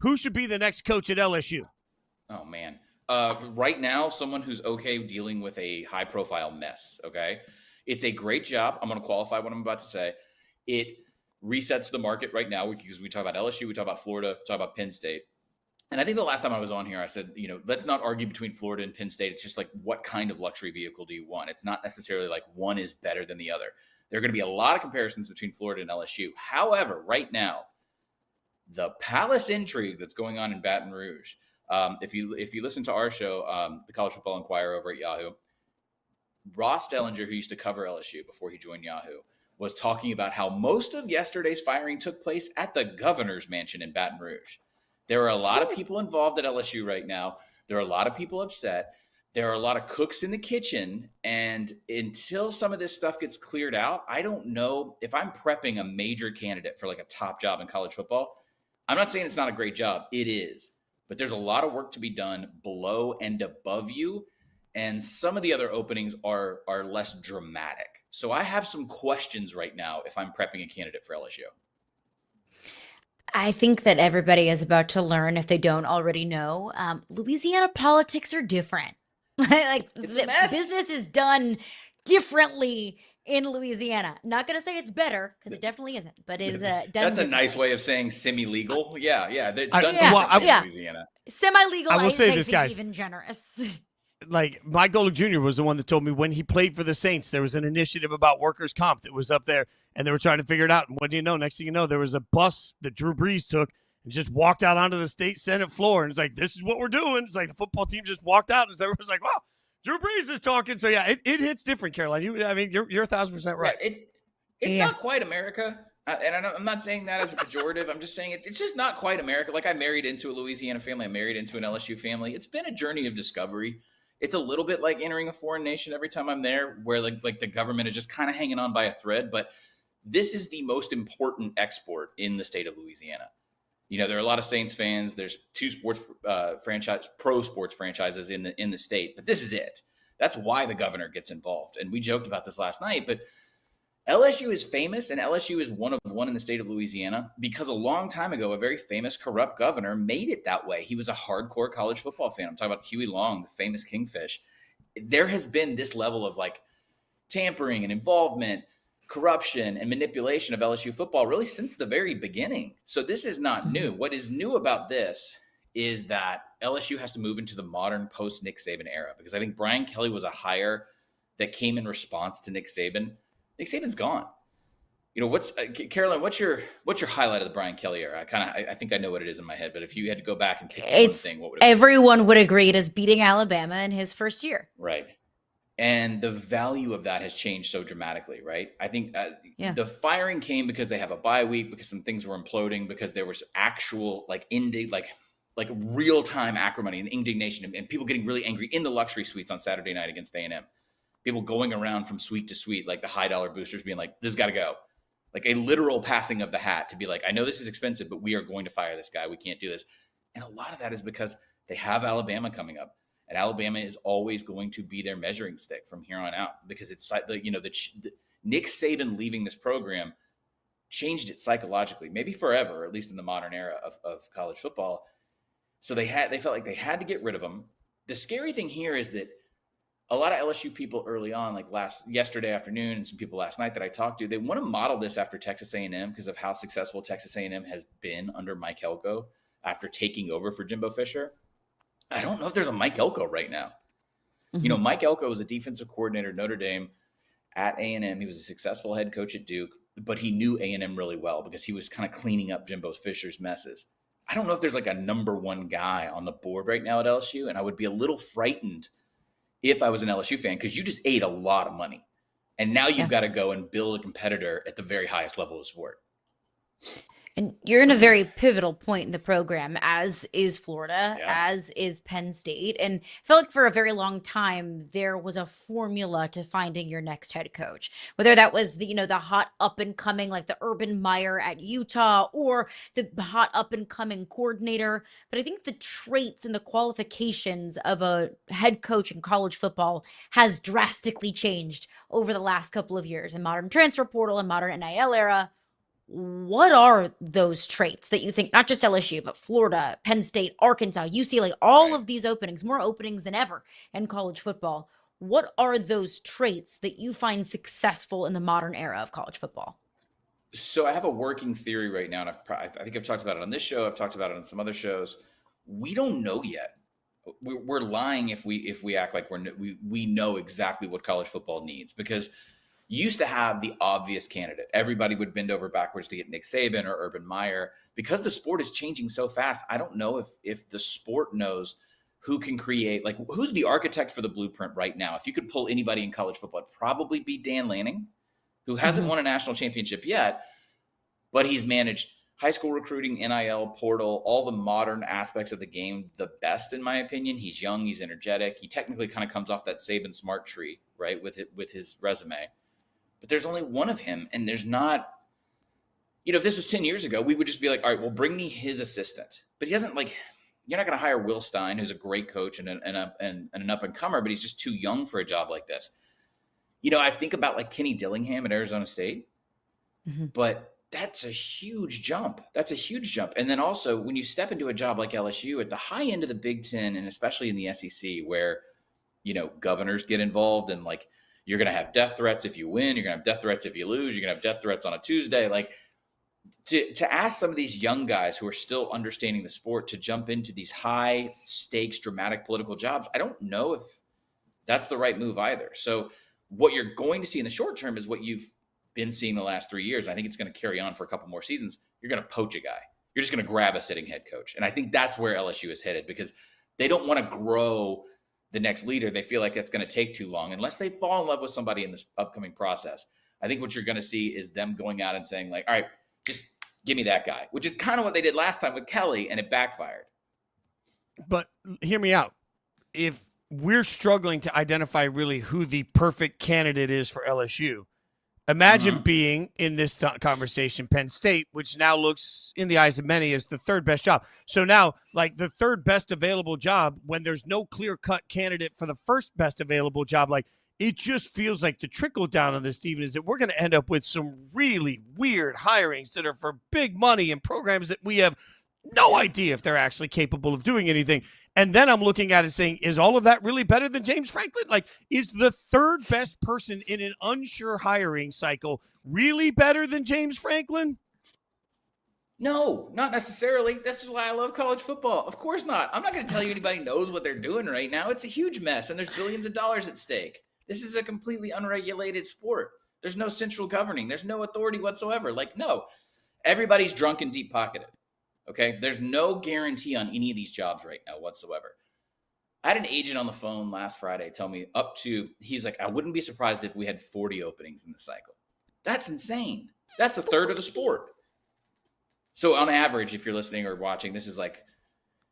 who should be the next coach at LSU? Oh, man. Right now, someone who's okay dealing with a high-profile mess, okay? It's a great job. I'm going to qualify what I'm about to say. It resets the market right now because we talk about LSU, we talk about Florida, talk about Penn State. And I think the last time I was on here, I said, let's not argue between Florida and Penn State. It's just like, what kind of luxury vehicle do you want? It's not necessarily like one is better than the other. There are going to be a lot of comparisons between Florida and LSU. However, right now, the Palace intrigue that's going on in Baton Rouge, if you listen to our show, the College Football Enquirer over at Yahoo, Ross Dellinger, who used to cover LSU before he joined Yahoo, was talking about how most of yesterday's firing took place at the governor's mansion in Baton Rouge. There are a lot of people involved at LSU right now. There are a lot of people upset. There are a lot of cooks in the kitchen. And until some of this stuff gets cleared out, I don't know if I'm prepping a major candidate for like a top job in college football. I'm not saying it's not a great job. It is. But there's a lot of work to be done below and above you. And some of the other openings are less dramatic. So I have some questions right now if I'm prepping a candidate for LSU. I think that everybody is about to learn, if they don't already know, Louisiana politics are different. Like It's the a mess. business is done differently in Louisiana. Not going to say it's better, because it definitely isn't, but it's done That's a nice differently. way of saying semi-legal. Yeah. It's I- done Yeah, differently yeah. in Louisiana. Semi-legal, I will say I this, think guys. even generous. Like, Mike Golick Jr. was the one that told me when he played for the Saints, there was an initiative about workers' comp that was up there, and they were trying to figure it out. And what do you know? Next thing you know, there was a bus that Drew Brees took and just walked out onto the state Senate floor. And it's like, this is what we're doing. It's like the football team just walked out, and everyone's like, wow, Drew Brees is talking. So, yeah, it hits different, Caroline. You're 1,000% right. Yeah, it's Yeah. not quite America. I'm not saying that as a pejorative. I'm just saying it's just not quite America. Like, I married into a Louisiana family. I married into an LSU family. It's been a journey of discovery. It's a little bit like entering a foreign nation every time I'm there, where like the government is just kind of hanging on by a thread. But this is the most important export in the state of Louisiana. There are a lot of Saints fans. There's two pro sports franchises in the state, but this is it. That's why the governor gets involved. And we joked about this last night, but LSU is famous, and LSU is one of one in the state of Louisiana because a long time ago, a very famous corrupt governor made it that way. He was a hardcore college football fan. I'm talking about Huey Long, the famous Kingfish. There has been this level of like tampering and involvement, corruption and manipulation of LSU football really since the very beginning. So this is not new. What is new about this is that LSU has to move into the modern post-Nick Saban era, because I think Brian Kelly was a hire that came in response to Nick Saban. Nick Saban's gone. Caroline, what's your highlight of the Brian Kelly era? I think I know what it is in my head, but if you had to go back and pick one thing, what would it be? Everyone would agree it is beating Alabama in his first year. Right. And the value of that has changed so dramatically, right? I think the firing came because they have a bye week, because some things were imploding, because there was actual like real-time acrimony and indignation, and people getting really angry in the luxury suites on Saturday night against A&M. People going around from suite to suite, like the high-dollar boosters being like, this has got to go. Like a literal passing of the hat to be like, I know this is expensive, but we are going to fire this guy. We can't do this. And a lot of that is because they have Alabama coming up. And Alabama is always going to be their measuring stick from here on out, because it's Nick Saban leaving this program changed it psychologically, maybe forever, or at least in the modern era of college football. So they felt like they had to get rid of him. The scary thing here is that a lot of LSU people early on, like yesterday afternoon, and some people last night that I talked to, they want to model this after Texas A&M because of how successful Texas A&M has been under Mike Elko after taking over for Jimbo Fisher. I don't know if there's a Mike Elko right now. Mm-hmm. Mike Elko was a defensive coordinator at Notre Dame, at A&M. He was a successful head coach at Duke, but he knew A&M really well because he was kind of cleaning up Jimbo Fisher's messes. I don't know if there's like a number one guy on the board right now at LSU, and I would be a little frightened if I was an LSU fan, because you just ate a lot of money. And now you've got to go and build a competitor at the very highest level of sport. And you're in a very pivotal point in the program, as is Florida, as is Penn State. And I feel like for a very long time, there was a formula to finding your next head coach, whether that was the hot up and coming, like the Urban Meyer at Utah, or the hot up and coming coordinator. But I think the traits and the qualifications of a head coach in college football has drastically changed over the last couple of years in modern transfer portal and modern NIL era. What are those traits that you think, not just LSU, but Florida, Penn State, Arkansas, UCLA, all Right. of these openings, more openings than ever in college football? What are those traits that you find successful in the modern era of college football? So I have a working theory right now, and I think I've talked about it on this show. I've talked about it on some other shows. We don't know yet. We're lying if we act like we know exactly what college football needs, because you used to have the obvious candidate. Everybody would bend over backwards to get Nick Saban or Urban Meyer. Because the sport is changing so fast, I don't know if the sport knows who can create, like, who's the architect for the blueprint right now. If you could pull anybody in college football, it'd probably be Dan Lanning, who hasn't Mhm. won a national championship yet, but he's managed high school recruiting, NIL, portal, all the modern aspects of the game the best, in my opinion. He's young, he's energetic. He technically kind of comes off that Saban smart tree, right, with his resume. But there's only one of him, and there's not, if this was 10 years ago, we would just be like, all right, well, bring me his assistant. But he doesn't, like, you're not going to hire Will Stein, who's a great coach and an up-and-comer, but he's just too young for a job like this. I think about, like, Kenny Dillingham at Arizona State, Mhm. but that's a huge jump. That's a huge jump. And then also, when you step into a job like LSU at the high end of the Big Ten, and especially in the SEC, where, governors get involved, and, like, you're going to have death threats if you win. You're going to have death threats if you lose. You're going to have death threats on a Tuesday. Like, to ask some of these young guys who are still understanding the sport to jump into these high stakes, dramatic political jobs, I don't know if that's the right move either. So what you're going to see in the short term is what you've been seeing the last 3 years. I think it's going to carry on for a couple more seasons. You're going to poach a guy. You're just going to grab a sitting head coach. And I think that's where LSU is headed, because they don't want to grow the next leader. They feel like it's going to take too long unless they fall in love with somebody in this upcoming process. I think what you're going to see is them going out and saying, like, all right, just give me that guy, which is kind of what they did last time with Kelly, and it backfired. But hear me out. If we're struggling to identify really who the perfect candidate is for LSU, imagine being in this conversation Penn State, which now looks in the eyes of many as the third best job. So now, like, the third best available job, when there's no clear-cut candidate for the first best available job, like, it just feels like the trickle down on this, Stephen, is that we're going to end up with some really weird hirings that are for big money and programs that we have no idea if they're actually capable of doing anything. And then I'm looking at it saying, is all of that really better than James Franklin? Like, is the third best person in an unsure hiring cycle really better than James Franklin? No, not necessarily. This is why I love college football. Of course not. I'm not going to tell you anybody knows what they're doing right now. It's a huge mess, and there's billions of dollars at stake. This is a completely unregulated sport. There's no central governing. There's no authority whatsoever. Like, no, everybody's drunk and deep pocketed. Okay. There's no guarantee on any of these jobs right now whatsoever. I had an agent on the phone last Friday tell me he's like, I wouldn't be surprised if we had 40 openings in the cycle. That's insane. That's a third of the sport. So on average, if you're listening or watching, this is like,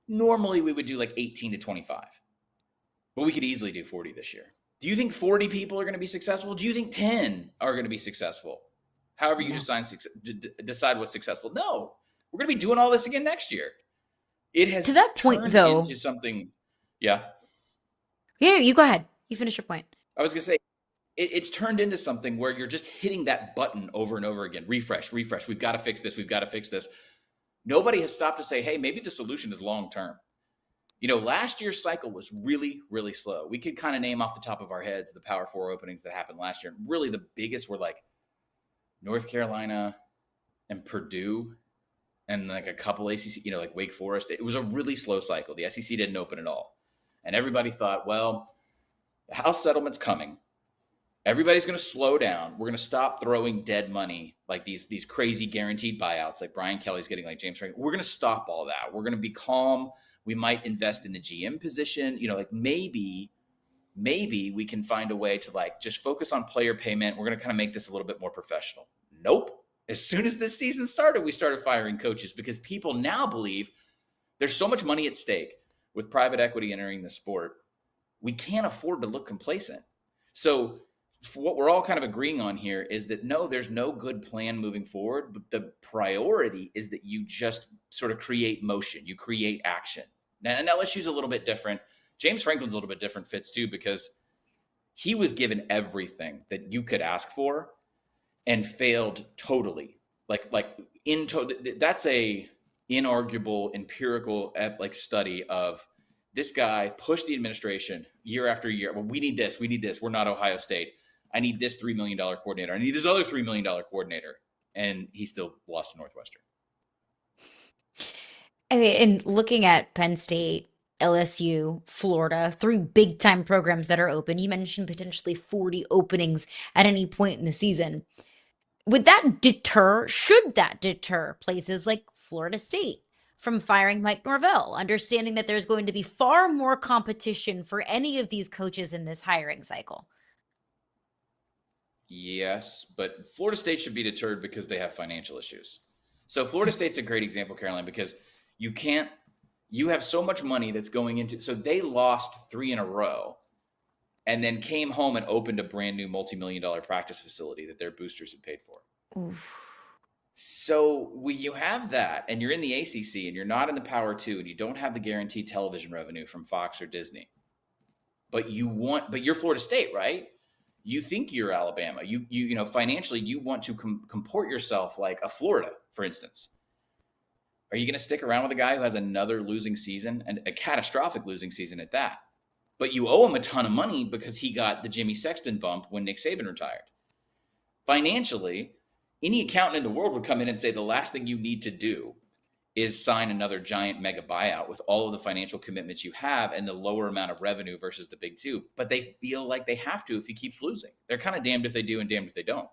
normally we would do like 18 to 25, but we could easily do 40 this year. Do you think 40 people are going to be successful? Do you think 10 are going to be successful? However you decide what's successful. No, we're going to be doing all this again next year. It has To that point, turned though, into something. Yeah. Yeah, you go ahead. You finish your point. I was going to say, it's turned into something where you're just hitting that button over and over again. Refresh. We've got to fix this. We've got to fix this. Nobody has stopped to say, hey, maybe the solution is long-term. Last year's cycle was really, really slow. We could kind of name off the top of our heads the Power 4 openings that happened last year. Really, the biggest were like North Carolina and Purdue and like a couple ACC, like Wake Forest. It was a really slow cycle. The SEC didn't open at all. And everybody thought, well, the House settlement's coming. Everybody's going to slow down. We're going to stop throwing dead money, like these crazy guaranteed buyouts, like Brian Kelly's getting, like James Franklin. We're going to stop all that. We're going to be calm. We might invest in the GM position. Like maybe we can find a way to like just focus on player payment. We're going to kind of make this a little bit more professional. Nope. As soon as this season started, we started firing coaches because people now believe there's so much money at stake with private equity entering the sport. We can't afford to look complacent. So what we're all kind of agreeing on here is that no, there's no good plan moving forward, but the priority is that you just sort of create motion, you create action. And LSU's a little bit different. James Franklin's a little bit different, Fitz, too, because he was given everything that you could ask for and failed totally That's a inarguable empirical study of this guy pushed the administration year after year. Well, we need this. We're not Ohio State. I need this $3 million coordinator. I need this other $3 million coordinator. And he still lost to Northwestern. And looking at Penn State, LSU, Florida, 3 big time programs that are open, you mentioned potentially 40 openings at any point in the season. Should that deter places like Florida State from firing Mike Norvell, understanding that there's going to be far more competition for any of these coaches in this hiring cycle? Yes, but Florida State should be deterred because they have financial issues. So Florida State's a great example, Caroline, because you have so much money that's going into, so they lost 3 in a row and then came home and opened a brand new multi-million-dollar practice facility that their boosters had paid for. Oof. So you have that, and you're in the ACC, and you're not in the Power 2, and you don't have the guaranteed television revenue from Fox or Disney. But you're Florida State, right? You think you're Alabama. You financially, you want to comport yourself like a Florida, for instance. Are you going to stick around with a guy who has another losing season, and a catastrophic losing season at that? But you owe him a ton of money because he got the Jimmy Sexton bump when Nick Saban retired. Financially, any accountant in the world would come in and say the last thing you need to do is sign another giant mega buyout with all of the financial commitments you have and the lower amount of revenue versus the big 2. But they feel like they have to if he keeps losing. They're kind of damned if they do and damned if they don't.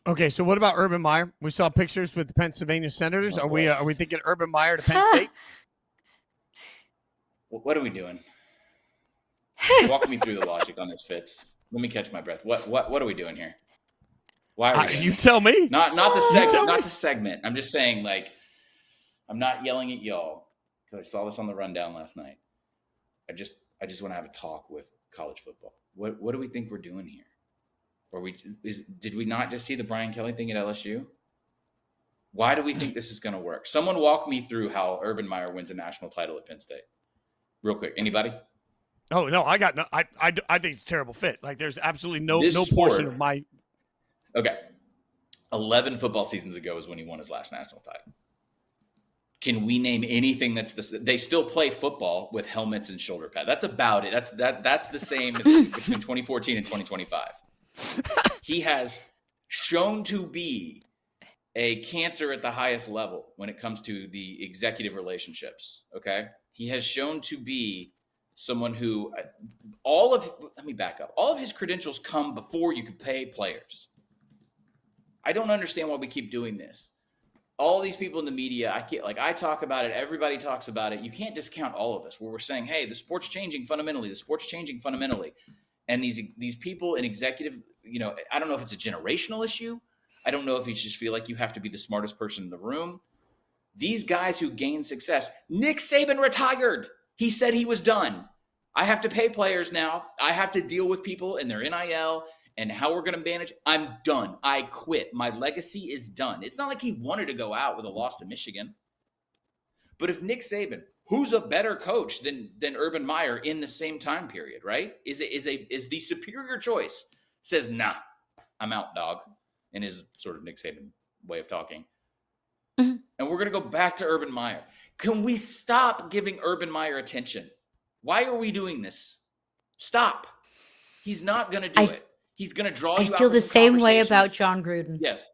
Okay, so what about Urban Meyer? We saw pictures with the Pennsylvania Senators. Oh, are we thinking Urban Meyer to Penn State? What are we doing? Walk me through the logic on this, Fitz. Let me catch my breath. What are we doing here? Why are we you tell me. Not the segment. Not the segment. I'm just saying, I'm not yelling at y'all because I saw this on the rundown last night. I just want to have a talk with college football. What do we think we're doing here? Did we not just see the Brian Kelly thing at LSU? Why do we think this is going to work? Someone walk me through how Urban Meyer wins a national title at Penn State. Real quick. Anybody? Oh, no, I got no. I think it's a terrible fit. There's absolutely no This portion of my. Okay. 11 football seasons ago is when he won his last national title. Can we name anything that's this? They still play football with helmets and shoulder pads. That's about it. That's the same between 2014 and 2025. He has shown to be a cancer at the highest level when it comes to the executive relationships. Okay. He has shown to be someone who let me back up. All of his credentials come before you could pay players. I don't understand why we keep doing this. All these people in the media, I talk about it. Everybody talks about it. You can't discount all of us where we're saying, hey, the sport's changing fundamentally. And these people in executive, I don't know if it's a generational issue. I don't know if you just feel like you have to be the smartest person in the room. These guys who gain success, Nick Saban retired. He said he was done. I have to pay players now. I have to deal with people and their NIL and how we're going to manage. I'm done. I quit. My legacy is done. It's not like he wanted to go out with a loss to Michigan. But if Nick Saban, who's a better coach than Urban Meyer in the same time period, right? Is the superior choice, says, nah, I'm out, dog, in his sort of Nick Saban way of talking. Mm-hmm. And we're going to go back to Urban Meyer. Can we stop giving Urban Meyer attention? Why are we doing this? Stop. He's not going to do it. He's going to draw you out. I feel the same way about John Gruden. Yes.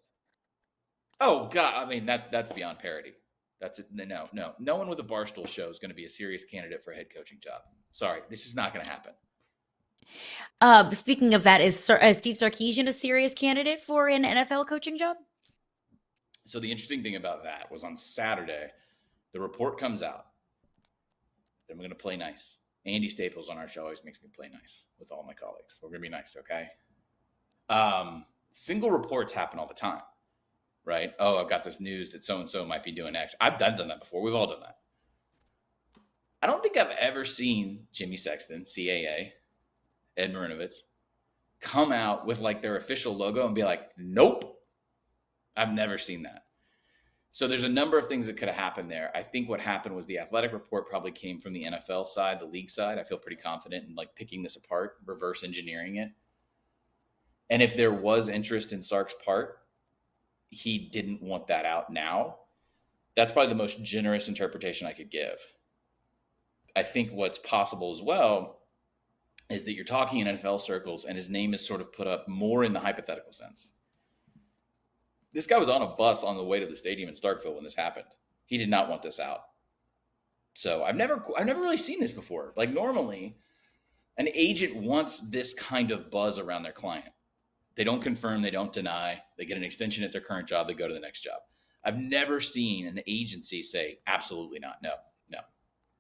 Oh, God. I mean, that's beyond parody. That's it. No one with a Barstool show is going to be a serious candidate for a head coaching job. Sorry, this is not going to happen. Speaking of that, is Steve Sarkisian a serious candidate for an NFL coaching job? So the interesting thing about that was on Saturday, the report comes out. I'm going to play nice. Andy Staples on our show always makes me play nice with all my colleagues. We're going to be nice, okay? Single reports happen all the time, right? Oh, I've got this news that so-and-so might be doing X. I've done that before. We've all done that. I don't think I've ever seen Jimmy Sexton, CAA, Ed Marinovitz, come out with their official logo and be like, nope. I've never seen that. So there's a number of things that could have happened there. I think what happened was the athletic report probably came from the NFL side, the league side. I feel pretty confident in picking this apart, reverse engineering it. And if there was interest in Sark's part, he didn't want that out now. That's probably the most generous interpretation I could give. I think what's possible as well is that you're talking in NFL circles and his name is sort of put up more in the hypothetical sense. This guy was on a bus on the way to the stadium in Starkville when this happened. He did not want this out. So I've never really seen this before. Like, normally an agent wants this kind of buzz around their client. They don't confirm, they don't deny, they get an extension at their current job, they go to the next job. I've never seen an agency say, absolutely not, no.